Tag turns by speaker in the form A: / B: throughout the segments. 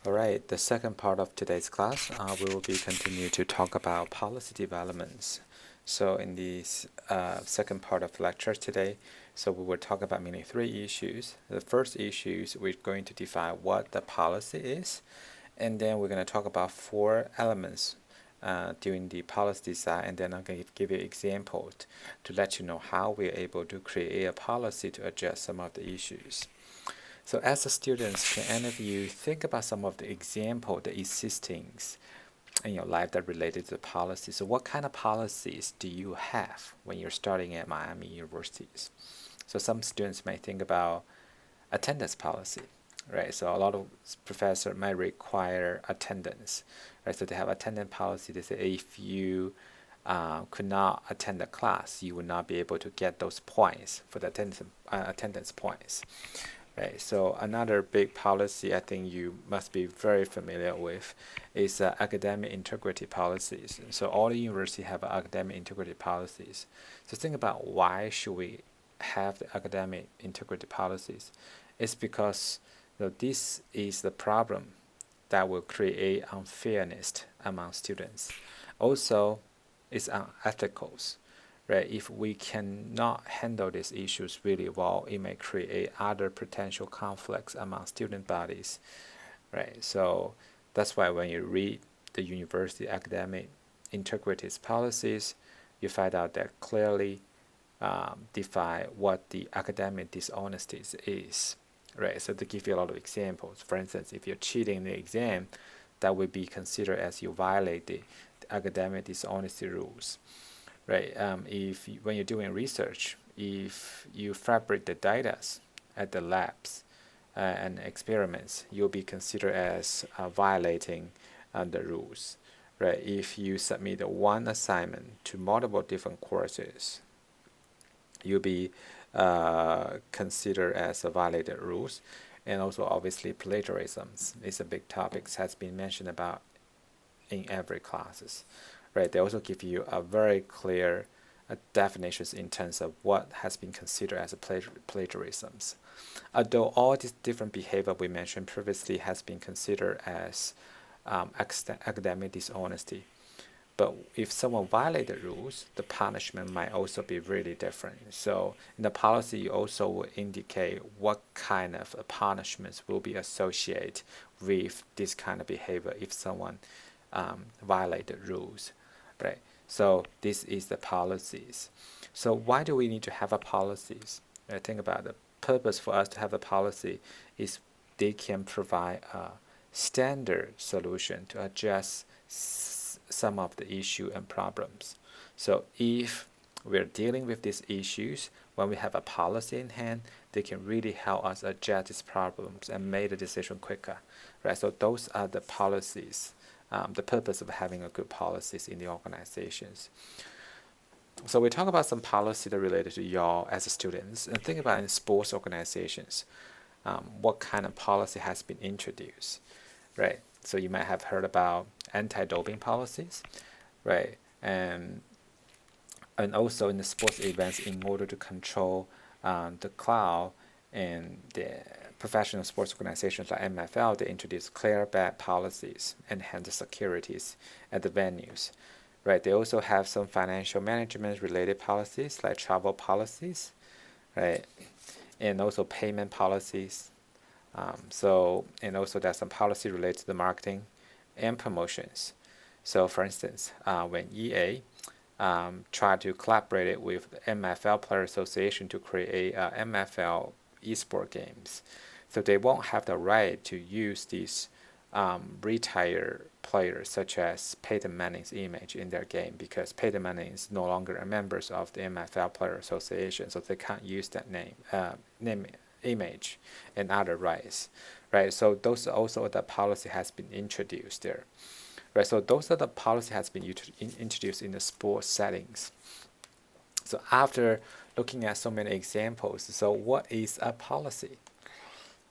A: All right, the second part of today's class, we will be continue to talk about policy developments. So in this second part of the lecture today, so we will talk about mainly three issues. The first issue is we're going to define what the policy is, and then we're going to talk about four elements during the policy design, and then I'm going to give you examples to let you know how we're able to create a policy to address some of the issues. So as a students, can any of you think about some of the example, the existings in your life that related to the policy? So what kind of policies do you have when you're starting at Miami universities? So some students may think about attendance policy, right? So a lot of professors might require attendance, right? So they have attendance policy. They say if you could not attend the class, you would not be able to get those points for the attendance points. Right, so another big policy I think you must be very familiar with is academic integrity policies. So all the universities have academic integrity policies. So think about why should we have the academic integrity policies? It's because this is the problem that will create unfairness among students. Also, it's unethical. Right? If we cannot handle these issues really well, it may create other potential conflicts among student bodies, right? So that's why when you read the university academic integrity policies, you find out that clearly define what the academic dishonesty is, right? So to give you a lot of examples, for instance, if you're cheating in the exam, that would be considered as you violate the academic dishonesty rules. Right. If when you're doing research, if you fabricate the data at the labs and experiments, you'll be considered as violating the rules. Right. If you submit one assignment to multiple different courses, you'll be considered as violated rules. And also, obviously, plagiarism is a big topic, has been mentioned about in every classes, right? They also give you a very clear definitions in terms of what has been considered as a plagiarisms. Although all these different behavior we mentioned previously has been considered as academic dishonesty, but if someone violates the rules, the punishment might also be really different. So in the policy, you also will indicate what kind of punishments will be associated with this kind of behavior if someone violate the rules, right? So this is the policies. So why do we need to have a policies? I think about the purpose for us to have a policy is they can provide a standard solution to address some of the issue and problems. So if we're dealing with these issues, when we have a policy in hand, they can really help us address these problems and make the decision quicker, right? So those are the policies, the purpose of having a good policies in the organizations. So we talk about some policy that related to y'all as students, and think about in sports organizations, what kind of policy has been introduced, right? So you might have heard about anti-doping policies, right? And also in the sports events, in order to control the crowd and the professional sports organizations like MFL, they introduce clear bad policies and handle securities at the venues. Right. They also have some financial management related policies like travel policies, right, and also payment policies. And also there's some policy related to the marketing and promotions. So for instance, when EA try to collaborate with the MFL Player Association to create MFL esport games. So they won't have the right to use these retired players such as Peyton Manning's image in their game because Peyton Manning is no longer a member of the MFL Player Association, so they can't use that name, image, and other rights, right? So those also the policy has been introduced there. Right, so those are the policy has been introduced in the sports settings. So after looking at so many examples, so what is a policy?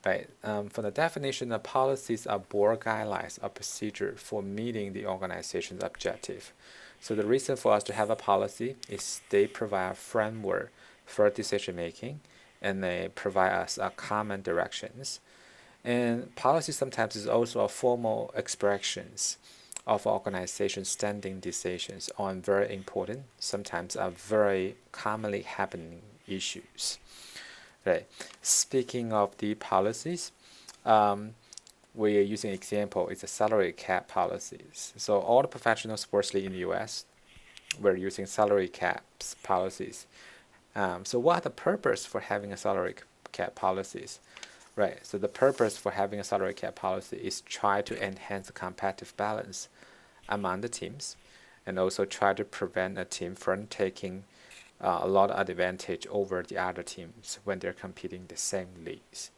A: Right, for the definition, of policies are board guidelines or procedure for meeting the organization's objective. So the reason for us to have a policy is they provide a framework for decision making, and they provide us a common directions. And policy sometimes is also a formal expressions of organization standing decisions on very important, sometimes are very commonly happening issues. Right. Speaking of the policies, um, we are using example is the salary cap policies. So all the professional sports league in the U.S. we're using salary caps policies. So what are the purpose for having a salary cap policies? Right. So the purpose for having a salary cap policy is try to enhance the competitive balance among the teams, and also try to prevent a team from taking a lot of advantage over the other teams when they're competing in the same leagues.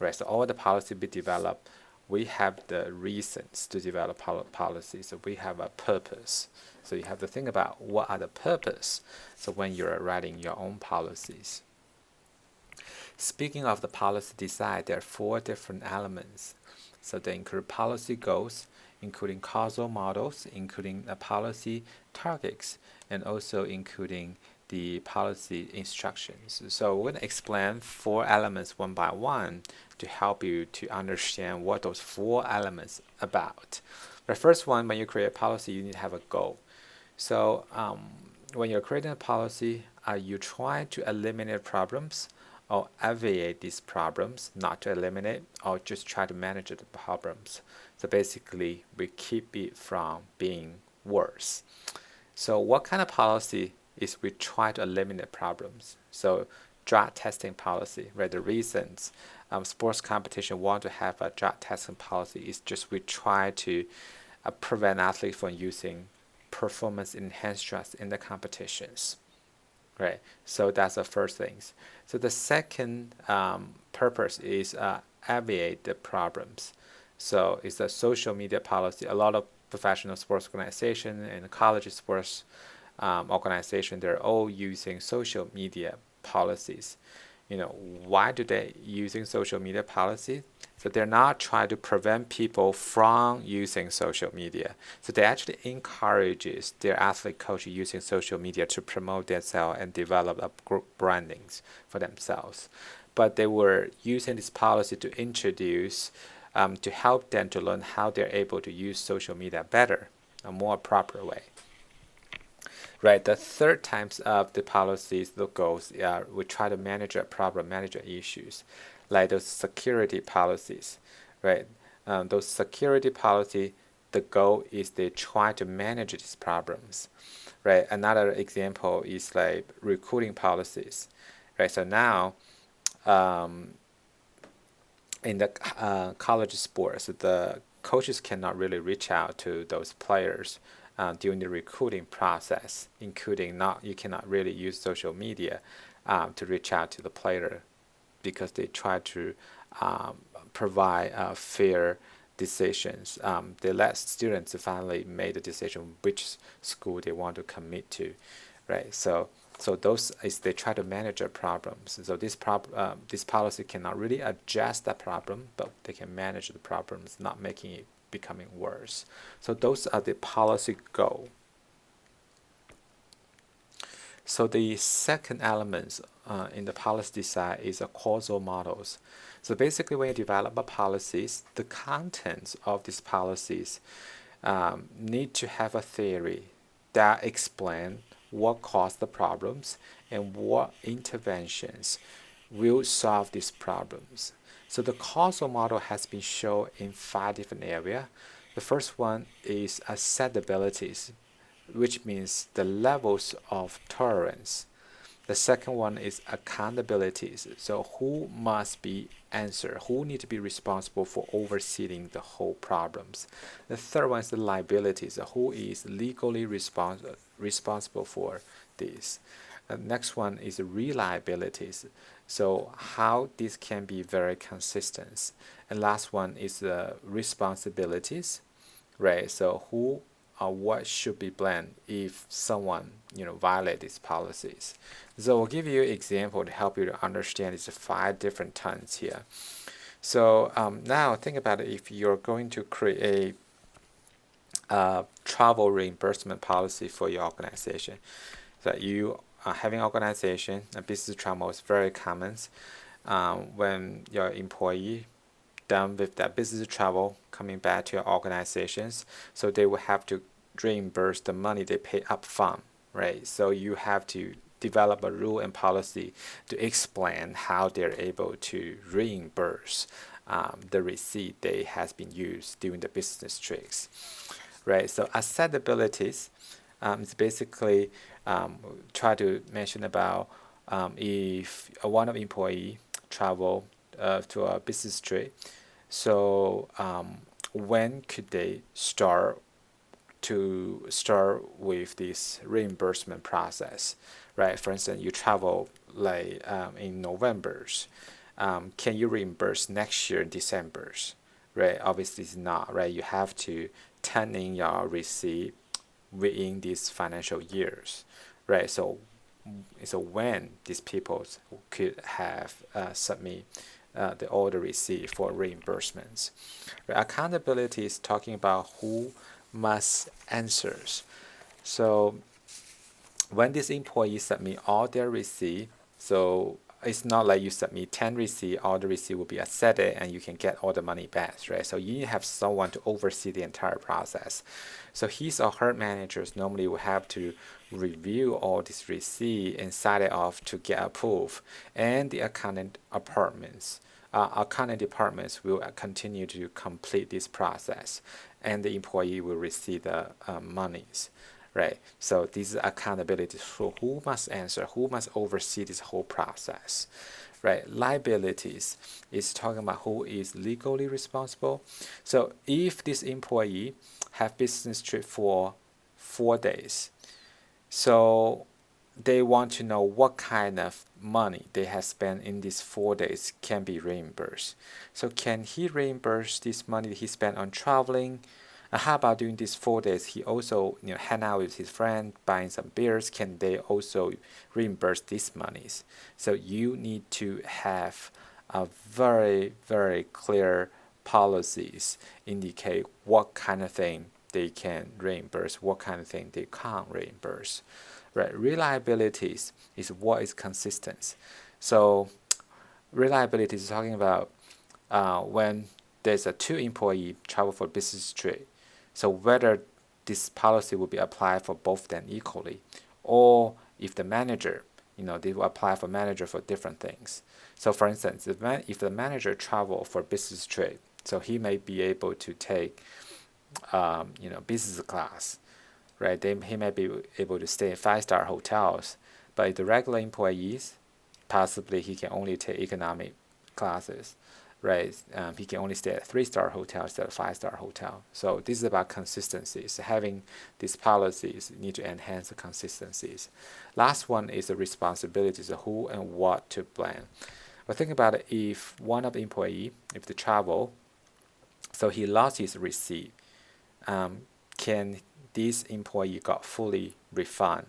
A: Right. So all the policy we develop, we have the reasons to develop policies. So we have a purpose. So you have to think about what are the purpose. So when you're writing your own policies. Speaking of the policy design, there are 4 different elements. So they include policy goals, including causal models, including the policy targets, and also including the policy instructions. So we're going to explain 4 elements one by one to help you to understand what those 4 elements about. The first one, when you create a policy, you need to have a goal. So when you're creating a policy, are you trying to eliminate problems or alleviate these problems, not to eliminate, or just try to manage the problems? So basically, we keep it from being worse. So what kind of policy is we try to eliminate problems? So drug testing policy, right? The reasons sports competition want to have a drug testing policy is just we try to prevent athletes from using performance enhanced drugs in the competitions. Right, so that's the first thing. So the second purpose is alleviate the problems. So it's a social media policy. A lot of professional sports organization and college sports organization, they're all using social media policies. Why do they using social media policy? So they're not trying to prevent people from using social media. So they actually encourages their athlete coach using social media to promote themselves and develop a group brandings for themselves. But they were using this policy to introduce, to help them to learn how they're able to use social media better, a more proper way. Right, the third types of the policies, the goals, we try to manage a problem, manage issues, like those security policies, right? Those security policy, the goal is they try to manage these problems, right? Another example is like recruiting policies, right? So now, in the college sports, the coaches cannot really reach out to those players during the recruiting process, including you cannot really use social media to reach out to the player because they try to provide fair decisions. They let students finally make the decision which school they want to commit to, right? So those is they try to manage their problems. So this policy cannot really address that problem, but they can manage the problems, not making it becoming worse. So those are the policy goal. So the second element in the policy design is a causal models. So basically, when you develop a policies, the contents of these policies need to have a theory that explain what caused the problems and what interventions will solve these problems. So the causal model has been shown in 5 different areas. The first one is acceptabilities, which means the levels of tolerance. The second one is accountabilities. So who must be answer? Who need to be responsible for overseeing the whole problems? The third one is the liabilities. Who is legally responsible for this? The next one is reliabilities. So how this can be very consistent. And last one is the responsibilities, right? So who or what should be blamed if someone violate these policies. So I'll give you an example to help you to understand these 5 different terms here. So now think about it. If you're going to create a travel reimbursement policy for your organization, that you are having organization, a business travel is very common when your employee done with that business travel coming back to your organizations, so they will have to reimburse the money they pay up front, right? So you have to develop a rule and policy to explain how they're able to reimburse the receipt they has been used during the business trips, right? So acceptabilities is basically try to mention about if one of employee travel to a business trip, so when could they start with this reimbursement process, right? For instance, you travel like in November's, can you reimburse next year in December's, right? Obviously, it's not, right? You have to turn in your receipt within these financial years, right? So when these people could have submit the order receipt for reimbursements. Right? Accountability is talking about who must answers. So when these employees submit all their receipt, so it's not like you submit 10 receipt, all the receipt will be accepted and you can get all the money back, right? So you need to have someone to oversee the entire process. So his or her managers normally will have to review all this receipt and sign it off to get approved. And the accounting departments will continue to complete this process, and the employee will receive the monies, right? So this is accountability. So who must answer? Who must oversee this whole process, right? Liabilities is talking about who is legally responsible. So if this employee have business trip for 4 days, so they want to know what kind of money they have spent in these 4 days can be reimbursed. So can he reimburse this money he spent on traveling? How about during these 4 days he also hang out with his friend, buying some beers? Can they also reimburse these monies? So you need to have a very, very clear policies indicate what kind of thing they can reimburse, what kind of thing they can't reimburse. Right, reliabilities is what is consistent. So reliability is talking about when there's a 2 employee travel for business trip, so whether this policy will be applied for both them equally, or if the manager, they will apply for manager for different things. So for instance, if the manager travel for business trip, so he may be able to take business class, right? He may be able to stay in 5-star hotels, but the regular employees, possibly he can only take economic classes, right? He can only stay at 3-star hotel instead of 5-star hotel. So this is about consistencies. Having these policies need to enhance the consistencies. Last one is the responsibilities of who and what to blame. But think about it, if one of the employee, if they travel, so he lost his receipt, can this employee got fully refund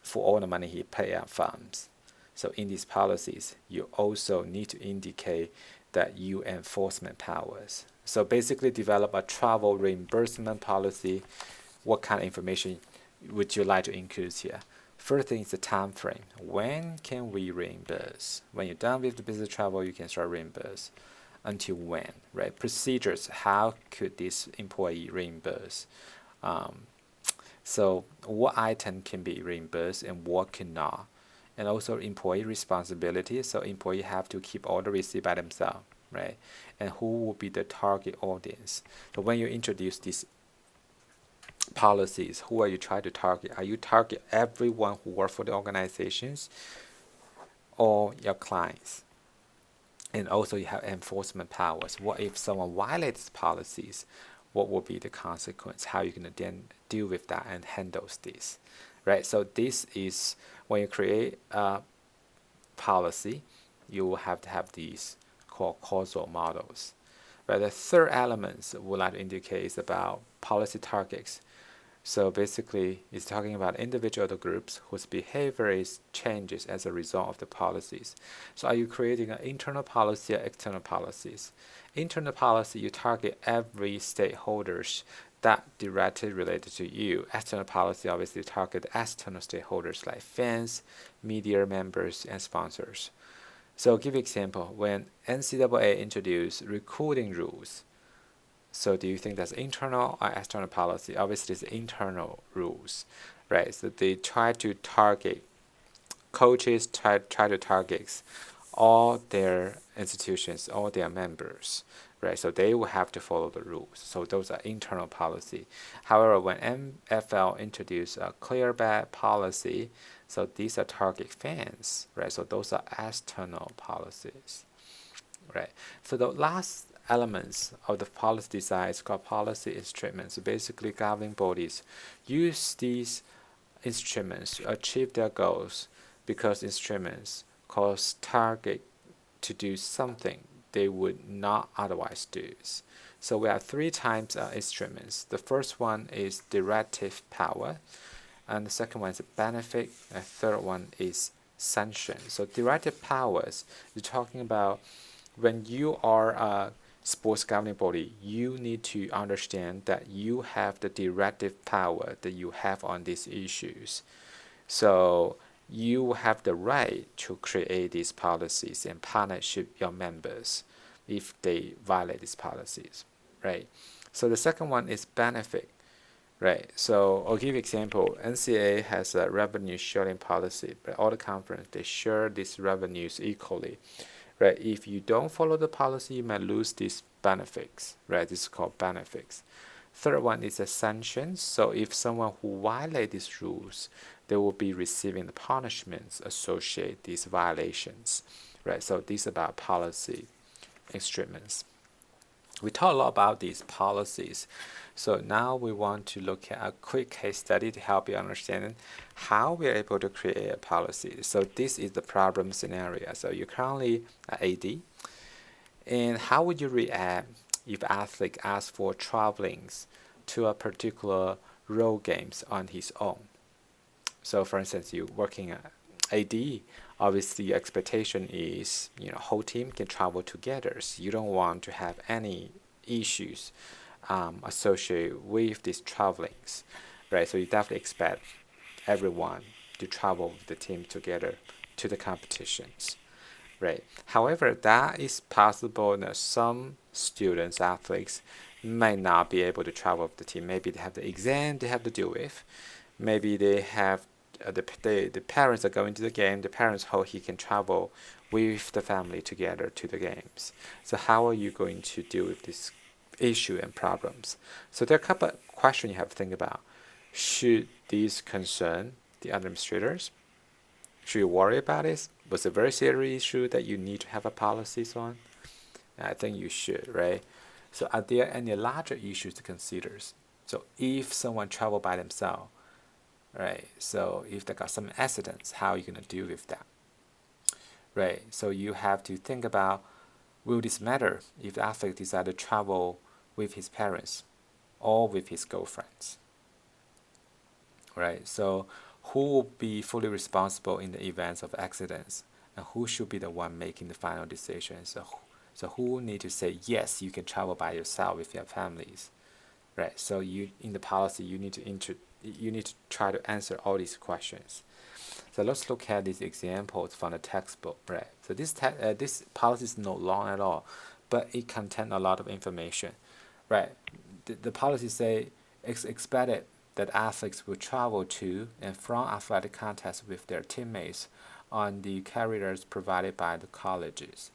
A: for all the money he paid up front? So in these policies, you also need to indicate that you enforcement powers. So basically develop a travel reimbursement policy. What kind of information would you like to include here? First thing is the time frame. When can we reimburse? When you're done with the business travel, you can start reimburse. Until when, right? Procedures, how could this employee reimburse? So what item can be reimbursed and what cannot? And also employee responsibility. So employee have to keep all the receipt by themselves, right? And who will be the target audience? So when you introduce these policies, who are you trying to target? Are you target everyone who work for the organizations or your clients? And also you have enforcement powers. What if someone violates policies? What will be the consequence? How are you going to then deal with that and handle this, right? So this is when you create a policy, you will have to have these called causal models. Right? The third element we'd like to indicate is about policy targets. So basically, it's talking about individual or groups whose behavior is changes as a result of the policies. So are you creating an internal policy or external policies? Internal policy, you target every stakeholders that directly related to you. External policy obviously target external stakeholders like fans, media members, and sponsors. So I'll give you an example. When NCAA introduced recruiting rules, so do you think that's internal or external policy? Obviously, it's internal rules, right? So they try to target, coaches try to target all their institutions, all their members, right? So they will have to follow the rules. So those are internal policy. However, when NFL introduced a clear bet policy, so these are target fans, right? So those are external policies, right? So the last elements of the policy design is called policy instruments. So basically, governing bodies use these instruments to achieve their goals because instruments cause target to do something they would not otherwise do. So we have three types of instruments. The first one is directive power, and the second one is benefit, and the third one is sanction. So directive powers, you're talking about when you are a sports governing body, you need to understand that you have the directive power that you have on these issues. So you have the right to create these policies and punish your members if they violate these policies, right? So the second one is benefit, right? So I'll give you an example. NCAA has a revenue sharing policy, but all the conference, they share these revenues equally, right? If you don't follow the policy, you might lose these benefits, right? This is called benefits. Third one is a sanction. So if someone who violate these rules, they will be receiving the punishments associated with these violations, right? So these are about policy instruments. We talk a lot about these policies. So now we want to look at a quick case study to help you understand how we are able to create a policy. So this is the problem scenario. So you're currently at AD, and how would you react if athlete asks for travelings to a particular road games on his own? So for instance, you working at AD, obviously your expectation is, whole team can travel together. So you don't want to have any issues associated with these travelings, right? So you definitely expect everyone to travel with the team together to the competitions, right? However, that is possible that some students, athletes, may not be able to travel with the team. Maybe they have the exam they have to deal with. Maybe they have the parents are going to the game. The parents hope he can travel with the family together to the games. So how are you going to deal with this issue and problems? So there are a couple of questions you have to think about. Should these concern the administrators? Should you worry about it? Was it a very serious issue that you need to have a policies on? I think you should, right? So are there any larger issues to consider? So if someone travel by themselves, right? So if they got some accidents, how are you going to deal with that? Right? So you have to think about, will this matter if the athlete decide to travel with his parents or with his girlfriends? Right? So who will be fully responsible in the events of accidents, and who should be the one making the final decision? So who will need to say, yes, you can travel by yourself with your families, right? So you, in the policy, you need to try to answer all these questions. So let's look at these examples from the textbook, right? So this policy is not long at all, but it contains a lot of information, right? The policy say it's expected that athletes will travel to and from athletic contests with their teammates on the carriers provided by the colleges.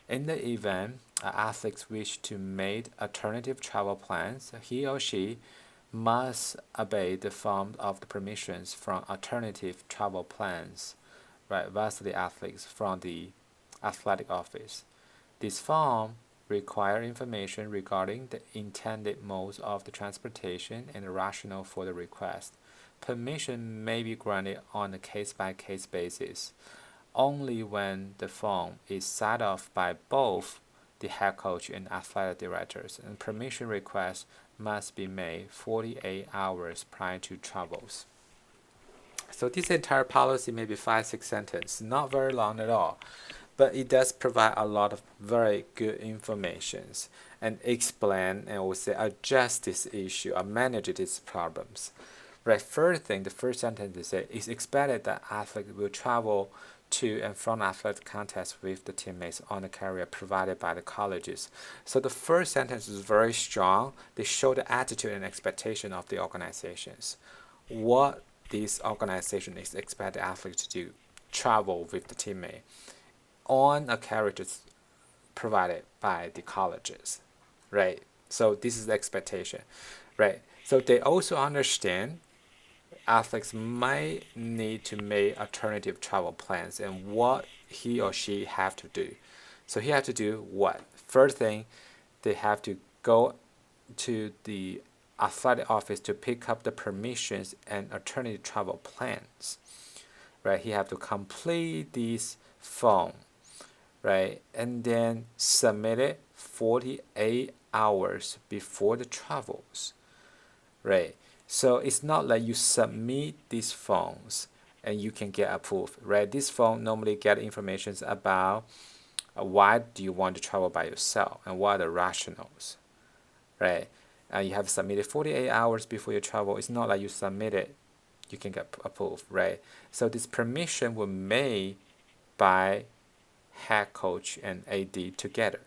A: In the event athletes wish to make alternative travel plans, he or she must obey the form of the permissions from alternative travel plans, right, varsity athletes from the athletic office. This form require information regarding the intended modes of the transportation and the rationale for the request. Permission may be granted on a case-by-case basis only when the form is signed off by both the head coach and athletic directors, and permission requests must be made 48 hours prior to travels. So this entire policy may be 5-6 sentences, not very long at all, but it does provide a lot of very good informations and explain and will say address this issue or manage these problems. Right, first thing, the first sentence is say it's expected that athletes will travel to and from athletic contests with the teammates on the career provided by the colleges. So the first sentence is very strong. They show the attitude and expectation of the organizations. What this organization is expect the athlete to do, travel with the teammate on a career provided by the colleges, right? So this is the expectation, right? So they also understand athletes might need to make alternative travel plans and what he or she have to do. So he have to do what? First thing, they have to go to the athletic office to pick up the permissions and alternative travel plans, right? He have to complete this form, right? And then submit it 48 hours before the travels, right? So it's not like you submit these forms and you can get approved, right? This form normally get information about why do you want to travel by yourself and what are the rationals, right? You have submitted 48 hours before you travel. It's not like you submit it, you can get approved, right? So this permission was made by head coach and AD together,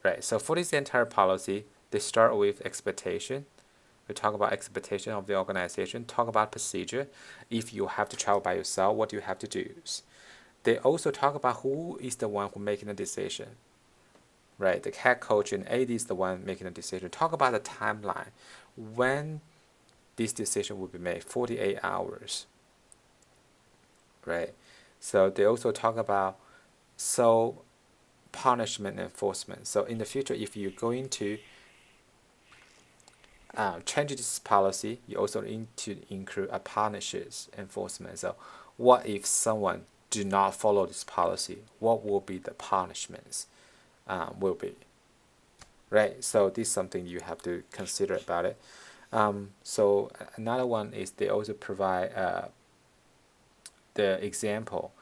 A: right? So for this entire policy, they start with expectation. We talk about expectation of the organization, talk about procedure. If you have to travel by yourself, what do you have to do? They also talk about who is the one who making the decision, right? The head coach and AD is the one making the decision. Talk about the timeline, when this decision will be made, 48 hours, right? So they also talk about punishment enforcement. So in the future, if you're going to change this policy, you also need to include a punishes enforcement. So what if someone do not follow this policy? What will be the punishments will be, right? So this is something you have to consider about it. So another one is they also provide the example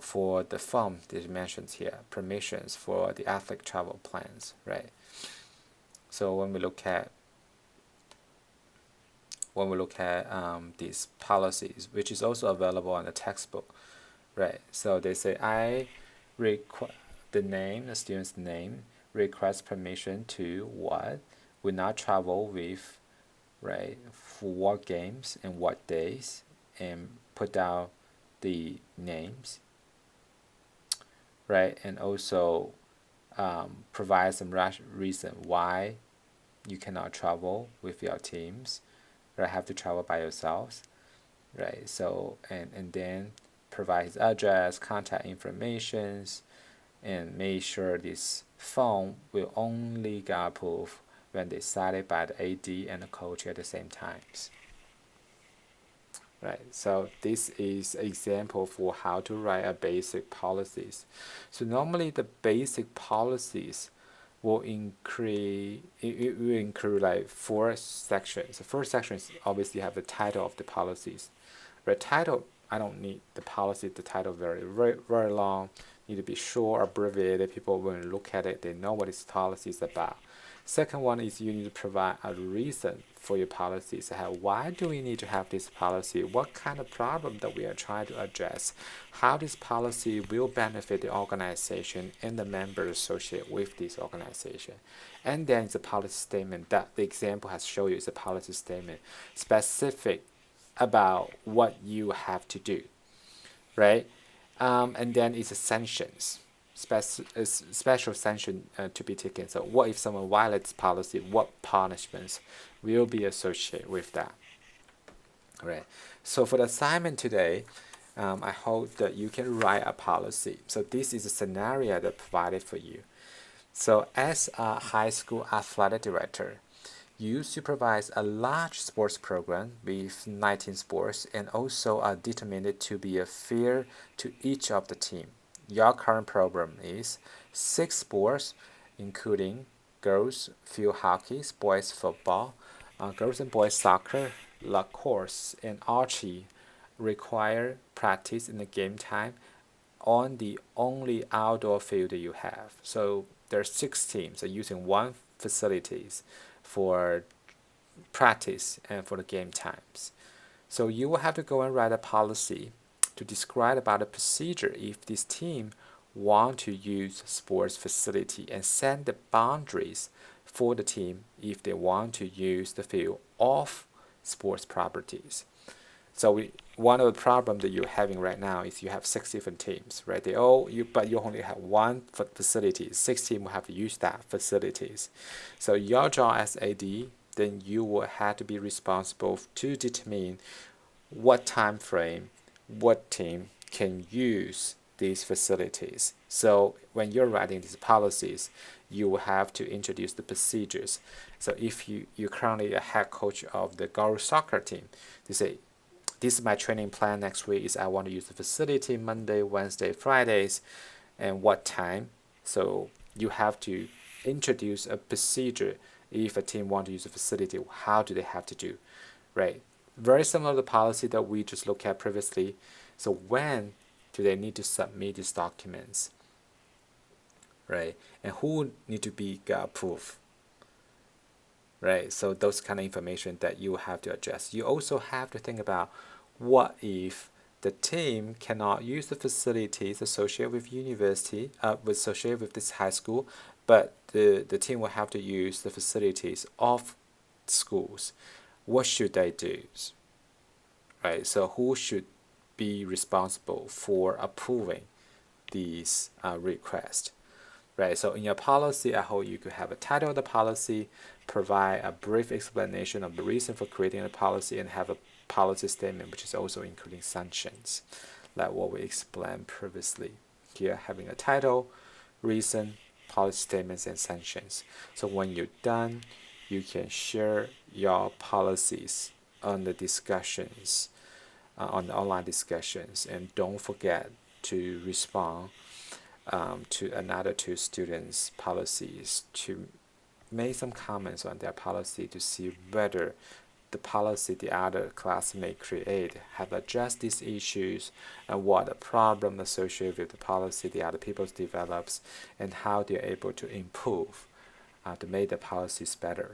A: for the form that mentions here, permissions for the athletic travel plans, right? So when we look at these policies, which is also available in the textbook, right? So they say the student's name requests permission to what? Will not travel with, right? For what games and what days, and put down the names, right? And also provide some reason why you cannot travel with your teams, right? Have to travel by yourselves, right? So and then provide his address, contact informations, and make sure this form will only get approved when decided by the AD and the coach at the same times. Right, so this is an example for how to write a basic policies. So normally the basic policies will include like 4 sections. The first section is obviously have the title of the policies. Right, title, I don't need the policy, the title very long, need to be short, abbreviated. People when look at it, they know what this policy is about. Second one is you need to provide a reason for your policies. Why do we need to have this policy? What kind of problem that we are trying to address? How this policy will benefit the organization and the members associated with this organization. And then it's a policy statement that the example has shown you is a policy statement specific about what you have to do, right? And then it's a sanctions, special sanction to be taken. So what if someone violates policy? What punishments will be associated with that? Right. So for the assignment today, I hope that you can write a policy. So this is a scenario that provided for you. So as a high school athletic director, you supervise a large sports program with 19 sports and also are determined to be fair to each of the team. Your current program is 6 sports, including girls field hockey, boys football, girls and boys soccer, lacrosse, and archery require practice in the game time on the only outdoor field that you have. So there are 6 teams using one facilities for practice and for the game times. So you will have to go and write a policy to describe about the procedure if this team want to use sports facility and set the boundaries for the team if they want to use the field of sports properties. So one of the problems that you're having right now is you have 6 different teams, right? But you only have one facility. 6 teams will have to use that facilities. So your job as AD, then you will have to be responsible to determine what time frame, what team can use these facilities. So when you're writing these policies, you will have to introduce the procedures. So if you're currently a head coach of the girls soccer team, they say, this is my training plan next week is I want to use the facility Monday, Wednesday, Fridays, and what time. So you have to introduce a procedure if a team want to use a facility, how do they have to do, right? Very similar to the policy that we just looked at previously. So when do they need to submit these documents, right? And who need to be approved, right? So those kind of information that you have to adjust. You also have to think about what if the team cannot use the facilities associated with university, associated with this high school, but the team will have to use the facilities of schools. What should they do, right? So who should be responsible for approving these requests, right? So in your policy, I hope you could have a title of the policy, provide a brief explanation of the reason for creating the policy, and have a policy statement which is also including sanctions, like what we explained previously. Here, having a title, reason, policy statements, and sanctions. So when you're done, you can share your policies on the discussions, on the online discussions, and don't forget to respond to another 2 students' policies to make some comments on their policy to see whether the policy the other class may create have addressed these issues and what the problem associated with the policy the other people develops and how they're able to improve to make the policies better.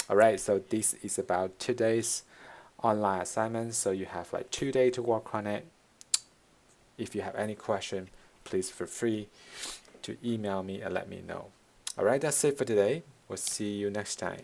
A: Alright, so this is about today's online assignment. So you have like 2 days to work on it. If you have any question, please feel free to email me and let me know. Alright, that's it for today. We'll see you next time.